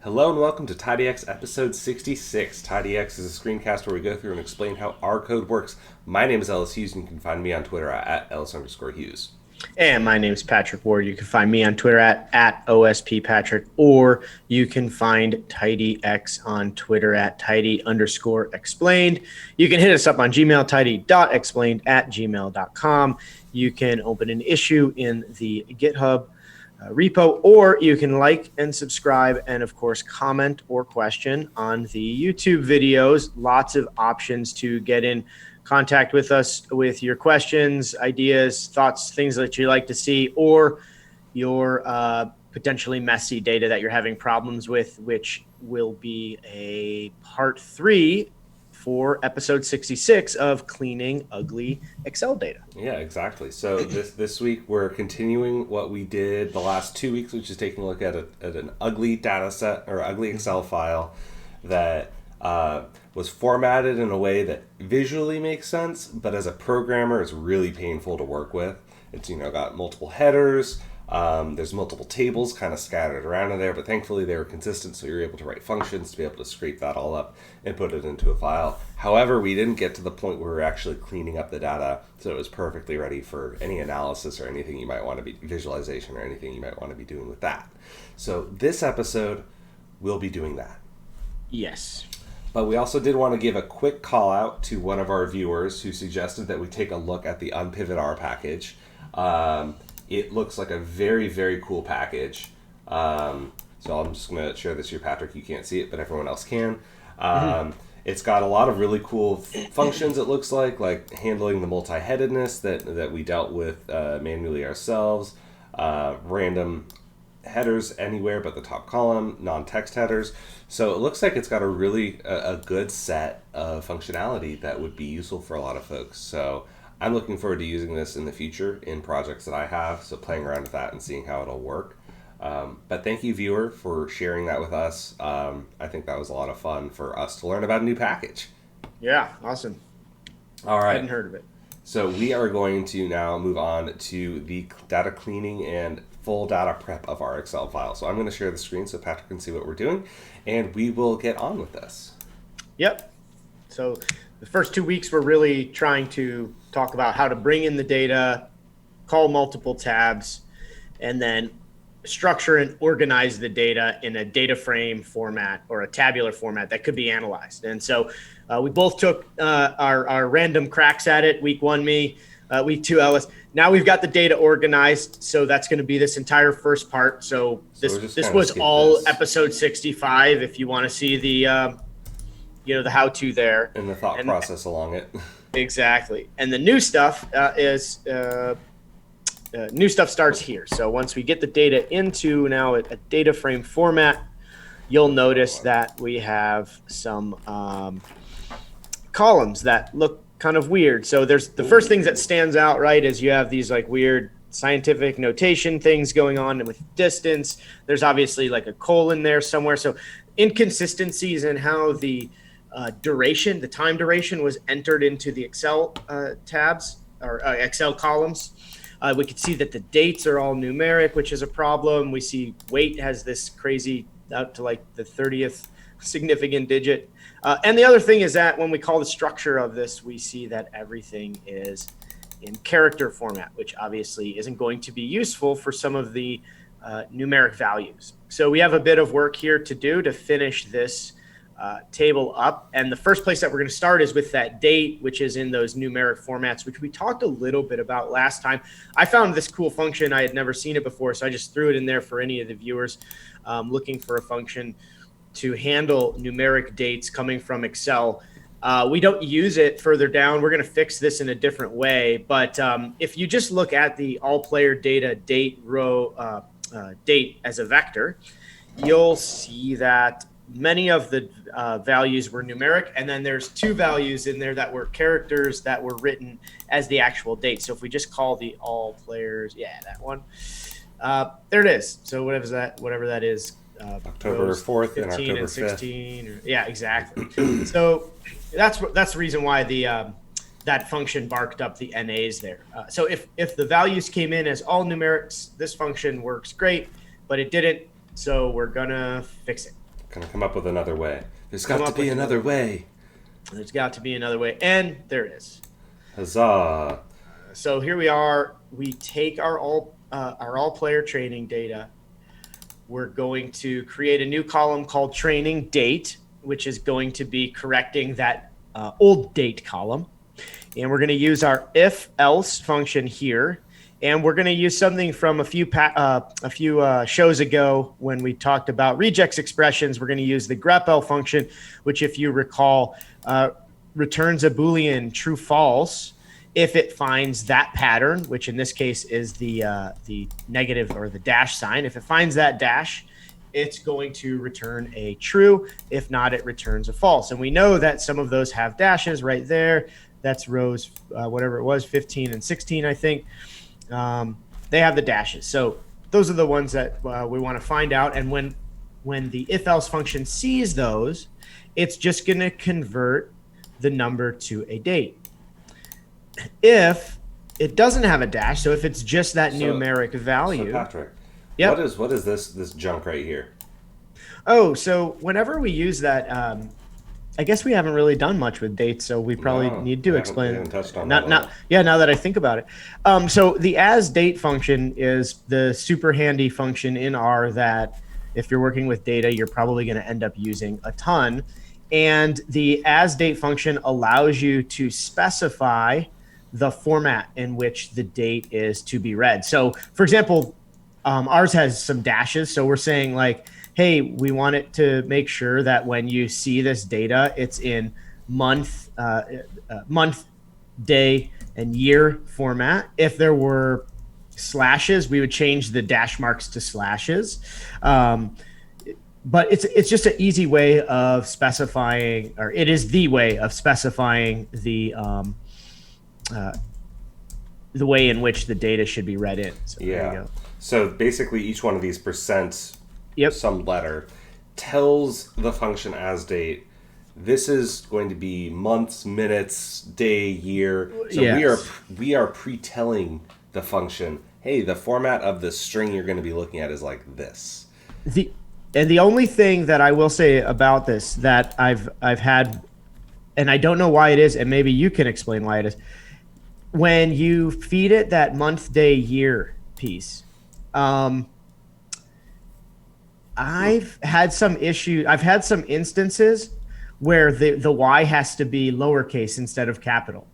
Hello and welcome to TidyX episode 66. TidyX is a screencast where we go through and explain how our code works. My name is Ellis Hughes and you can find me on Twitter at Ellis_Hughes. And my name is Patrick Ward. You can find me on Twitter at OSPPatrick, or you can find TidyX on Twitter at Tidy_explained. You can hit us up on Gmail, tidy.explained@gmail.com. You can open an issue in the GitHub repo, or you can like and subscribe and, of course, comment or question on the YouTube videos. Lots of options to get in contact with us with your questions, ideas, thoughts, things that you like to see, or your potentially messy data that you're having problems with, which will be a part 3 for episode 66 of cleaning ugly Excel data. Yeah, exactly. So this week we're continuing what we did the last 2 weeks, which is taking a look at an ugly data set or ugly Excel file that was formatted in a way that visually makes sense, but as a programmer is really painful to work with. It's got multiple headers. There's multiple tables kind of scattered around in there, but thankfully they were consistent, so you're able to write functions to be able to scrape that all up and put it into a file. However, we didn't get to the point where we're actually cleaning up the data, so it was perfectly ready for any analysis or anything you might want to be, visualization or anything you might want to be doing with that. So this episode, we'll be doing that. Yes. But we also did want to give a quick call out to one of our viewers who suggested that we take a look at the unpivot_r package. It looks like a very, very cool package. So I'm just going to share this here, Patrick. You can't see it, but everyone else can. It's got a lot of really cool functions, it looks like handling the multi-headedness that we dealt with manually ourselves, random headers anywhere but the top column, non-text headers. So it looks like it's got a good set of functionality that would be useful for a lot of folks. So I'm looking forward to using this in the future in projects that I have, so playing around with that and seeing how it'll work. But thank you, viewer, for sharing that with us. I think that was a lot of fun for us to learn about a new package. Yeah, awesome. All right. I hadn't heard of it. So we are going to now move on to the data cleaning and full data prep of our Excel file. So I'm going to share the screen so Patrick can see what we're doing, and we will get on with this. Yep. So the first 2 weeks we're really trying to talk about how to bring in the data, call multiple tabs, and then structure and organize the data in a data frame format or a tabular format that could be analyzed. And so we both took our random cracks at it. Week 1, me, week 2, Ellis. Now we've got the data organized, so that's going to be this entire first part. So this was all episode 65. If you want to see the the how-to there and the thought process along it. Exactly. And the new stuff new stuff starts here. So once we get the data into now a data frame format, you'll notice that we have some columns that look kind of weird. So there's the first things that stands out, right, is you have these like weird scientific notation things going on with distance. There's obviously like a colon there somewhere. So inconsistencies in how the duration, the time duration was entered into the Excel tabs or Excel columns. We could see that the dates are all numeric, which is a problem. We see weight has this crazy out to like the 30th significant digit. And the other thing is that when we call the structure of this, we see that everything is in character format, which obviously isn't going to be useful for some of the numeric values. So we have a bit of work here to do to finish this table up. And the first place that we're going to start is with that date, which is in those numeric formats, which we talked a little bit about last time. I found this cool function. I had never seen it before, so I just threw it in there for any of the viewers looking for a function to handle numeric dates coming from Excel. We don't use it further down. We're going to fix this in a different way. But if you just look at the all player data date row date as a vector, you'll see that many of the values were numeric, and then there's 2 values in there that were characters that were written as the actual date. So if we just call the all players, that one, there it is. So whatever that is, October 4th and October 5th. 16. Yeah, exactly. So that's the reason why the that function barked up the NAs there. So if the values came in as all numerics, this function works great, but it didn't. So we're gonna fix it. Gonna come up with another way. There's got Come to up be with another way. There's got to be another way, and there is. Huzzah! So here we are. We take our all player training data. We're going to create a new column called training date, which is going to be correcting that old date column. And we're going to use our if else function here. And we're going to use something from a few shows ago when we talked about regex expressions. We're going to use the grepl function, which, if you recall, returns a Boolean true false if it finds that pattern, which in this case is the negative or the dash sign. If it finds that dash, it's going to return a true. If not, it returns a false. And we know that some of those have dashes right there. That's rows, whatever it was, 15 and 16, I think. They have the dashes. So those are the ones that we want to find out. And when the if-else function sees those, it's just going to convert the number to a date. If it doesn't have a dash, so if it's just that numeric value. So Patrick, yep. what is this junk right here? Oh, so whenever we use that, I guess we haven't really done much with dates, so we probably need to explain. We haven't touched on that. Now that I think about it. So the as date function is the super handy function in R that if you're working with data, you're probably going to end up using a ton. And the as date function allows you to specify the format in which the date is to be read. So, for example, ours has some dashes. So we're saying like, hey, we want it to make sure that when you see this data, it's in month, day, and year format. If there were slashes, we would change the dash marks to slashes. But it's just an easy way of specifying, or it is the way of specifying the way in which the data should be read in. So there you go. So basically, each one of these percent, some letter, tells the function as date, this is going to be months, minutes, day, year. So we are pre-telling the function, hey, the format of the string you're going to be looking at is like this. And the only thing that I will say about this that I've had, and I don't know why it is, and maybe you can explain why it is, when you feed it that month, day, year piece, I've had some issues. I've had some instances where the Y has to be lowercase instead of capital.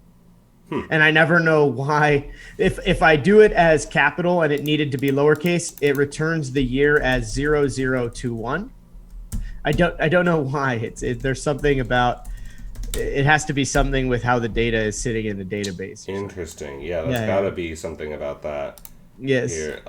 And I never know why. If I do it as capital and it needed to be lowercase, it returns the year as 0021. I don't know why. There's something about it has to be something with how the data is sitting in the database. Interesting. Yeah, there's got to be something about that. Yes. Here.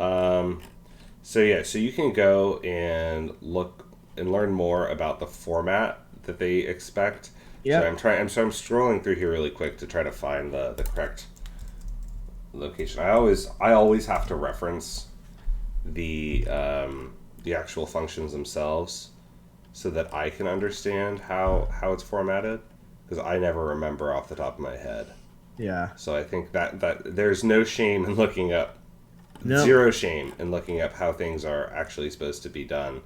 So you can go and look and learn more about the format that they expect. Yeah. So I'm scrolling through here really quick to try to find the correct location. I always have to reference the actual functions themselves so that I can understand how it's formatted, because I never remember off the top of my head. Yeah. So I think that there's no shame in looking up. No. Zero shame in looking up how things are actually supposed to be done,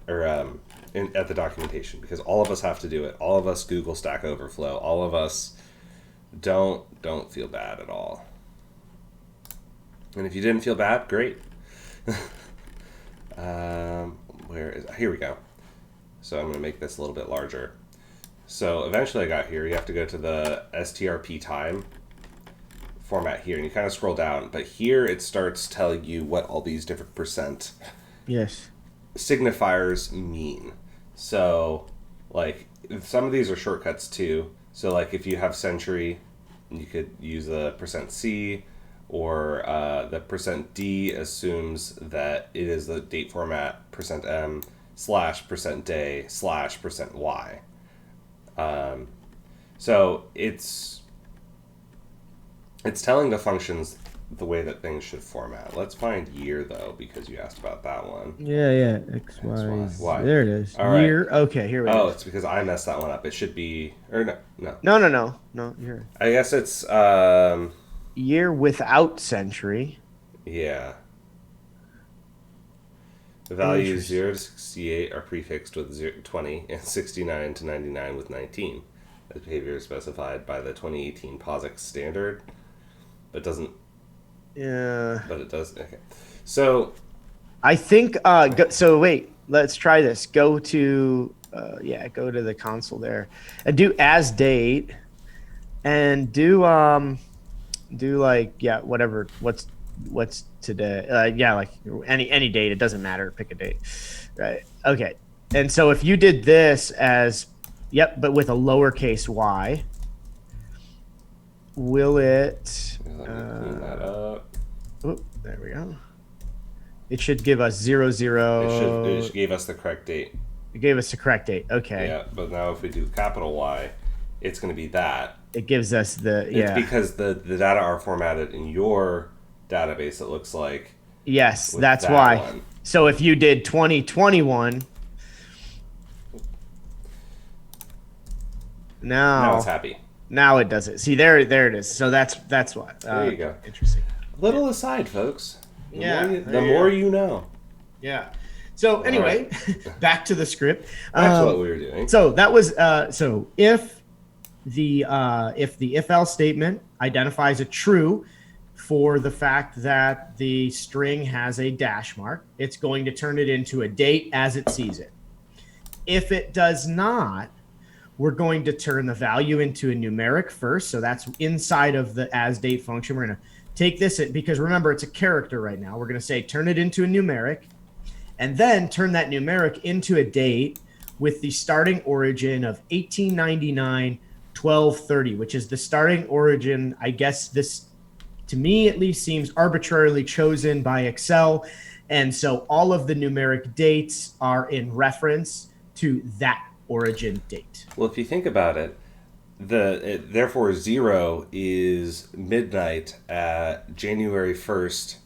or at the documentation, because all of us have to do it. All of us Google Stack Overflow. All of us don't feel bad at all. And if you didn't feel bad, great. Here we go. So I'm going to make this a little bit larger. So eventually I got here. You have to go to the strp time format here, and you kind of scroll down, but here it starts telling you what all these different percent signifiers mean. So like some of these are shortcuts too. So like if you have century, you could use the %C, or the %D assumes that it is the date format %M / %day / %Y. So it's telling the functions the way that things should format. Let's find year, though, because you asked about that one. Yeah. X, Y. Y. There it is. All year. Right. Okay, here we go. Oh, it's because I messed that one up. It should be... Or no. No. Here. I guess it's... year without century. Yeah. The values 0 to 68 are prefixed with 20 and 69 to 99 with 19. The behavior is specified by the 2018 POSIX standard, but doesn't. Yeah. But it does. Okay. So I think. So wait. Let's try this. Go to. Go to the console there, and do as date, and do whatever. What's today? Like any date. It doesn't matter. Pick a date. Right. Okay. And so if you did this as. Yep, but with a lowercase y. Will it? let me clean that up. There we go. It should give us 00. It gave us the correct date. It gave us the correct date. Okay. Yeah, but now if we do capital Y, it's going to be that. It gives us It's because the data are formatted in your database. It looks like. Yes, that's why. One. So if you did 2021. Now it's happy. Now it does it. See, there it is. So that's why. There you go. Interesting. Little aside, folks. The more you know. Yeah. So anyway, back to the script. That's what we were doing. So that was so if the if else statement identifies a true for the fact that the string has a dash mark, it's going to turn it into a date as it sees it. If it does not, we're going to turn the value into a numeric first. So that's inside of the as date function. We're going to take this, because remember, it's a character right now. We're going to say turn it into a numeric, and then turn that numeric into a date with the starting origin of 1899-1230, which is the starting origin. I guess this, to me at least, seems arbitrarily chosen by Excel. And so all of the numeric dates are in reference to that origin date. Well, if you think about it, therefore 0 is midnight at January 1st,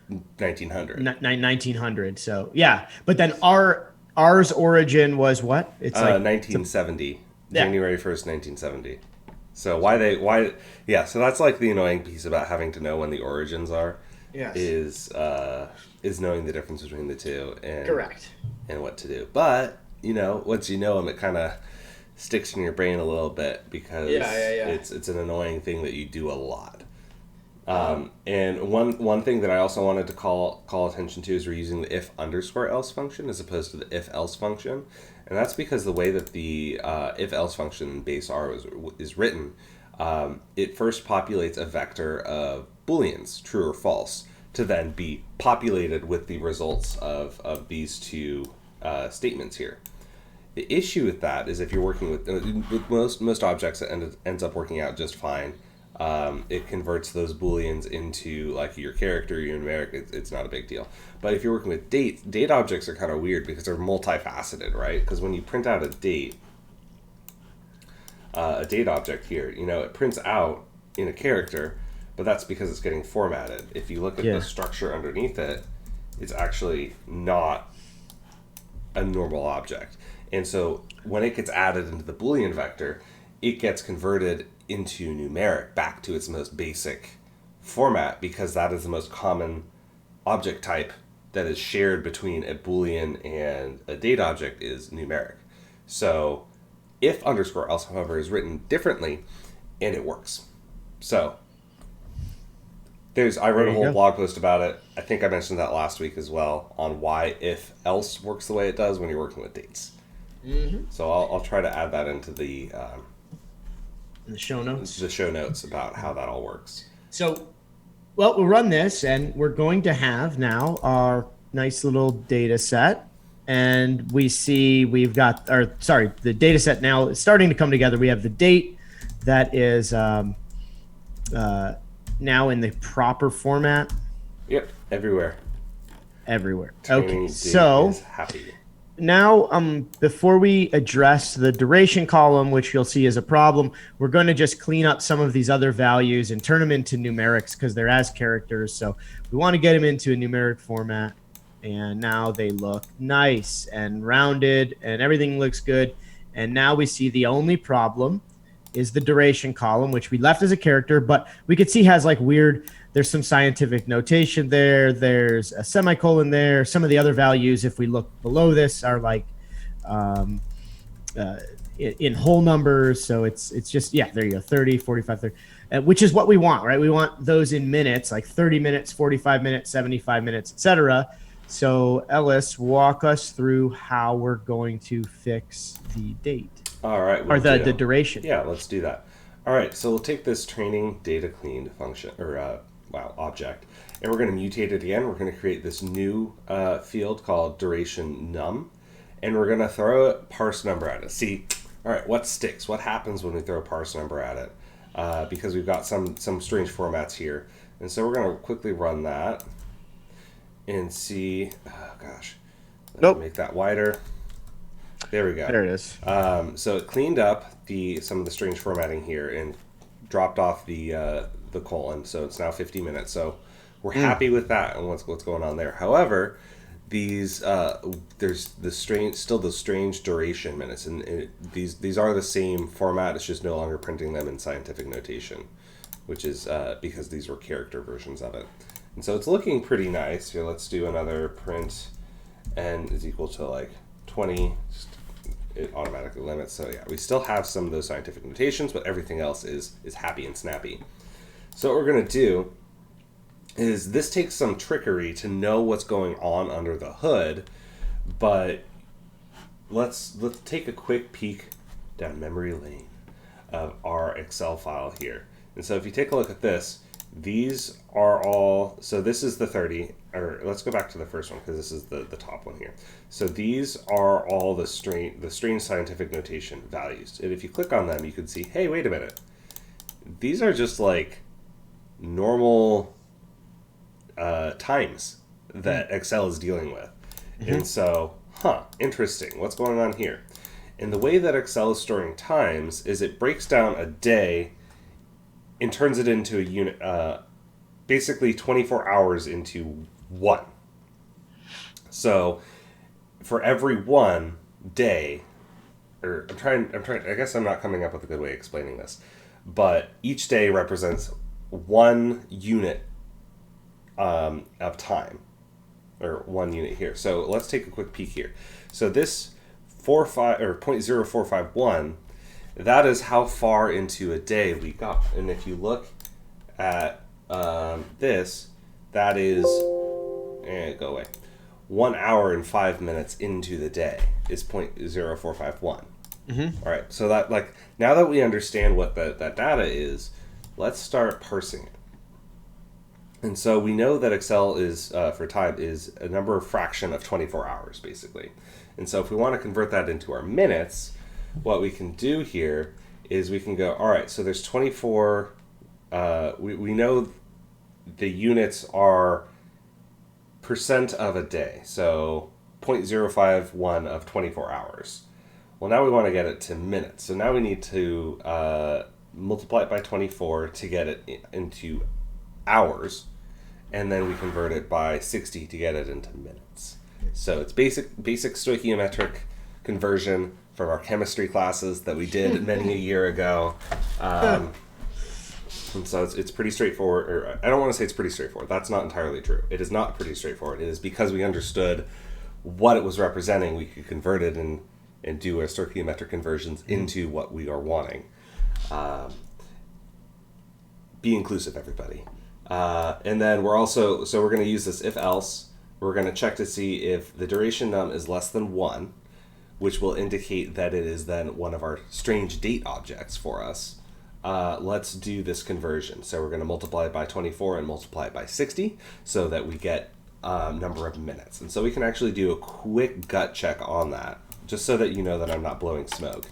1900. 1900. So yeah, but then ours origin was what? It's like 1970. January 1st, 1970. So why? Yeah. So that's like the annoying piece about having to know when the origins are. Yes. Is knowing the difference between the two and correct and what to do. But once you know them, it kind of sticks in your brain a little bit because it's an annoying thing that you do a lot. And one thing that I also wanted to call attention to is we're using the if underscore else function as opposed to the if else function, and that's because the way that the if else function in base R is written, it first populates a vector of booleans, true or false, to then be populated with the results of these two statements here. The issue with that is if you're working with most objects, it ends up working out just fine. It converts those booleans into like your character, your numeric. It's not a big deal. But if you're working with date objects are kind of weird because they're multifaceted, right? Because when you print out a date object here, it prints out in a character, but that's because it's getting formatted. If you look at the structure underneath it, it's actually not a normal object. And so when it gets added into the Boolean vector, it gets converted into numeric back to its most basic format because that is the most common object type that is shared between a Boolean and a date object is numeric. So if underscore else, however, is written differently and it works. So I wrote a whole blog post about it. I think I mentioned that last week as well on why if else works the way it does when you're working with dates. Mm-hmm. So I'll try to add that into the show notes. The show notes about how that all works. So, we'll run this, and we're going to have now our nice little data set, and we see we've got the data set now is starting to come together. We have the date that is now in the proper format. Yep, everywhere. Okay, so is happy. Now, before we address the duration column, which you'll see is a problem, we're going to just clean up some of these other values and turn them into numerics because they're as characters. So we want to get them into a numeric format. And now they look nice and rounded and everything looks good. And now we see the only problem is the duration column, which we left as a character, but we could see has like weird There's some scientific notation there. There's a semicolon there. Some of the other values, if we look below this, are like in whole numbers. So it's just, yeah, there you go, 30, 45, 30, which is what we want, right? We want those in minutes, like 30 minutes, 45 minutes, 75 minutes, etc. So Ellis, walk us through how we're going to fix the date. All right. Or the duration. Yeah, let's do that. All right, so we'll take this training data cleaned function, or object, and we're going to mutate it again. We're going to create this new field called duration num, and we're going to throw a parse number at it. See, all right, what sticks? What happens when we throw a parse number at it? Because we've got some strange formats here, and so we're going to quickly run that and see. Oh gosh, let me make that wider. There we go. There it is. So it cleaned up some of the strange formatting here and dropped off the colon. So it's now 50 minutes. So we're happy with that and what's going on there. However, there's still the strange duration minutes, and these are the same format. It's just no longer printing them in scientific notation, which is because these were character versions of it. And so it's looking pretty nice. Here, let's do another print n is equal to like 20. It automatically limits. So yeah, we still have some of those scientific notations, but everything else is happy and snappy. So what we're going to do is this takes some trickery to know what's going on under the hood, but let's take a quick peek down memory lane of our Excel file here. And so if you take a look at this, these are all, so this is the 30, or let's go back to the first one because this is the top one here. So these are all the strange scientific notation values. And if you click on them, you can see, hey, wait a minute. These are just like normal times that Excel is dealing with. And so, interesting. What's going on here? And the way that Excel is storing times is it breaks down a day and turns it into a unit, basically 24 hours into one. So for every one day, or I'm trying, I guess I'm not coming up with a good way of explaining this, but each day represents one unit of time, or 1 unit here. So let's take a quick peek here. So this 0.0451, that is how far into a day we got. And if you look at this, that is, go away, 1 hour and 5 minutes into the day is 0.0451. All right, so that, like, now that we understand what that data is, let's start parsing it. And so we know that Excel is, for time, is a number of fraction of 24 hours, basically. And so if we want to convert that into our minutes, what we can do here is we can go, all right, so there's 24, we know the units are percent of a day, so 0.051 of 24 hours. Well, now we want to get it to minutes. So now we need to multiply it by 24 to get it into hours, and then we convert it by 60 to get it into minutes. So it's basic stoichiometric conversion from our chemistry classes that we did many a year ago. And so it's pretty straightforward. Or I don't want to say it's pretty straightforward. That's not entirely true. It is not pretty straightforward. It is because we understood what it was representing, we could convert it and do our stoichiometric conversions into what we are wanting. Be inclusive, everybody. And then we're going to use this if-else. We're going to check to see if the duration num is less than 1, which will indicate that it is then one of our strange date objects for us. Let's do this conversion. So we're going to multiply it by 24 and multiply it by 60 so that we get number of minutes. And so we can actually do a quick gut check on that, just so that you know that I'm not blowing smoke.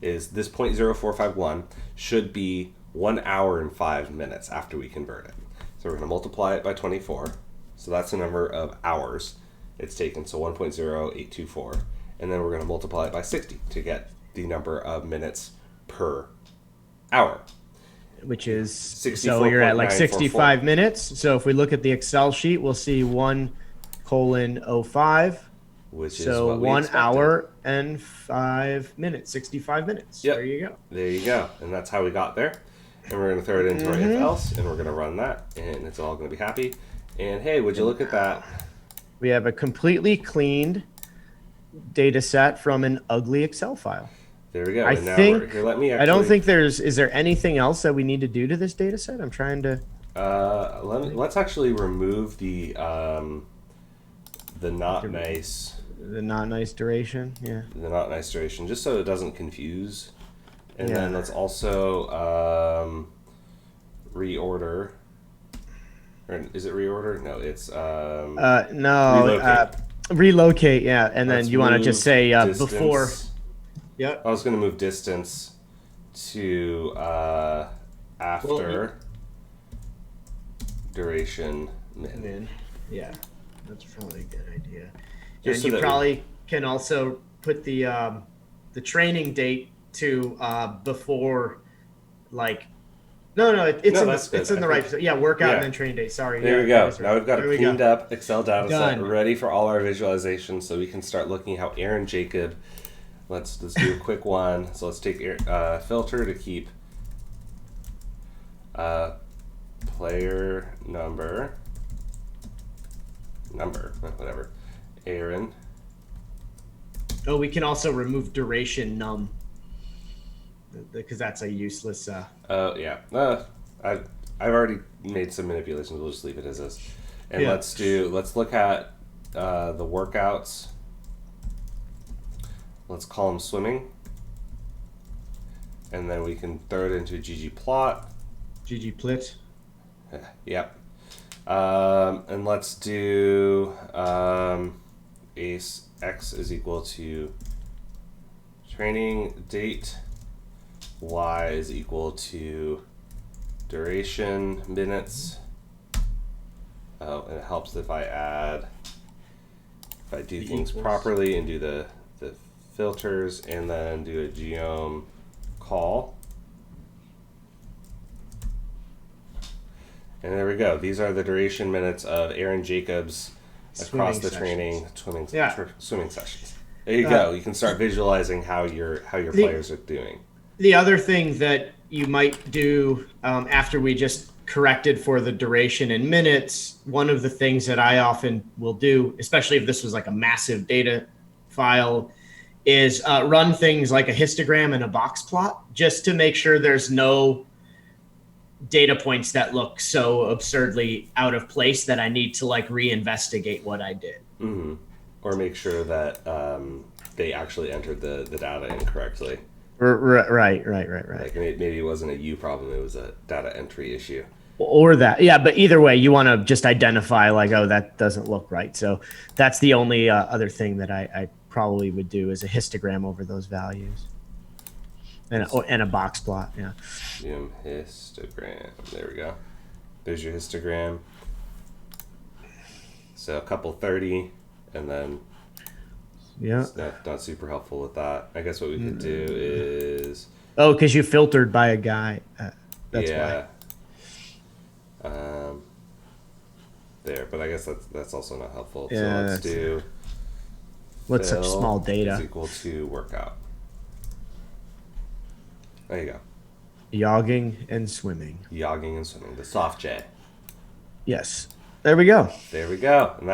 Is this 0.0451 should be 1 hour and 5 minutes after we convert it. So we're going to multiply it by 24. So that's the number of hours it's taken, so 1.0824. And then we're going to multiply it by 60 to get the number of minutes per hour. Which is, so you're at like 65 minutes. So if we look at the Excel sheet, we'll see 1:05. Which is so what we 1 expected. hour and 5 minutes, 65 minutes. Yep. There you go. There you go. And that's how we got there. and we're going to throw it into our ifelse, and we're going to run that, and it's all going to be happy. And hey, would you look at that? We have a completely cleaned data set from an ugly Excel file. There we go. I and now think, here, let me actually, I don't think is there anything else that we need to do to this data set? I'm trying to. Let's actually remove the not nice. The not nice duration, yeah. The not nice duration, just so it doesn't confuse. And Yeah. then let's also reorder. Or is it reorder? No, it's no, relocate, yeah. And then you want to just say before. Yep. I was going to move distance to after duration min. Yeah, that's probably a good idea. Just And so you probably can also put the training date to before, like, it's in the right. Yeah, workout and then training date. Sorry. There we go. Now we've got a cleaned up Excel data set Done. ready for all our visualizations, so we can start looking how Aaron Jacob. Let's do a quick one. So let's take filter to keep player number, whatever. Aaron. Oh, we can also remove duration num, because that's a useless. Oh yeah. I've already made some manipulations. We'll just leave it as is. And Yeah. let's look at the workouts. Let's call them swimming. And then we can throw it into ggplot. ggplit. Yep. And let's do ace x is equal to training date, y is equal to duration minutes. Oh, and it helps if I do things properly and do the filters and then do a geom call. And there we go. These are the duration minutes of Aaron Jacobs across the training swimming sessions. There you go. You can start visualizing how your players are doing. The other thing that you might do after we just corrected for the duration in minutes, one of the things that I often will do, especially if this was like a massive data file, is run things like a histogram and a box plot just to make sure there's no data points that look so absurdly out of place that I need to like reinvestigate what I did. Mm-hmm. Or make sure that they actually entered the data incorrectly. Right. Like maybe it wasn't a U problem, it was a data entry issue. Or that, yeah, but either way, you want to just identify like, oh, that doesn't look right. So that's the only other thing that I probably would do is a histogram over those values. And a box plot, yeah. Histogram. There we go. There's your histogram. So a couple 30, and then it's not super helpful with that. I guess what we could do is because you filtered by a guy. That's why. There, but I guess that's also not helpful. Yeah, so what's such small data is equal to workout. There you go. Yogging and swimming. The soft J. Yes. There we go. And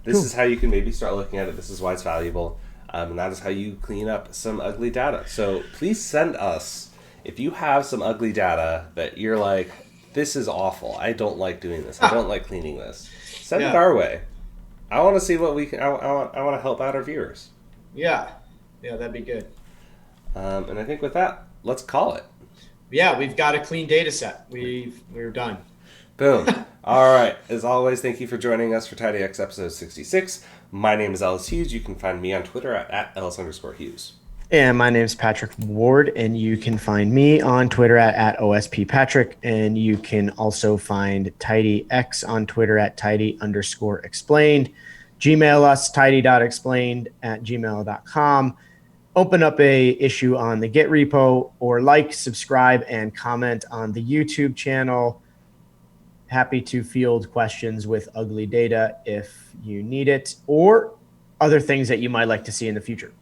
this is how you can maybe start looking at it. This is why it's valuable. And that is how you clean up some ugly data. So please send us, if you have some ugly data that you're like, this is awful. I don't like doing this. I don't like cleaning this. Send it our way. I want to see what we can, I want to help out our viewers. Yeah, that'd be good. And I think with that, let's call it. Yeah, we've got a clean data set. We're done. Boom. All right. As always, thank you for joining us for TidyX episode 66. My name is Ellis Hughes. You can find me on Twitter at Ellis_Hughes. And my name is Patrick Ward, and you can find me on Twitter at OSPPatrick, and you can also find TidyX on Twitter at Tidy_explained. Gmail us, tidy.explained@gmail.com. Open up a issue on the Git repo, or like, subscribe, and comment on the YouTube channel. Happy to field questions with ugly data if you need it, or other things that you might like to see in the future.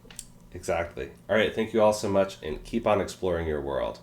Exactly. All right. Thank you all so much, and keep on exploring your world.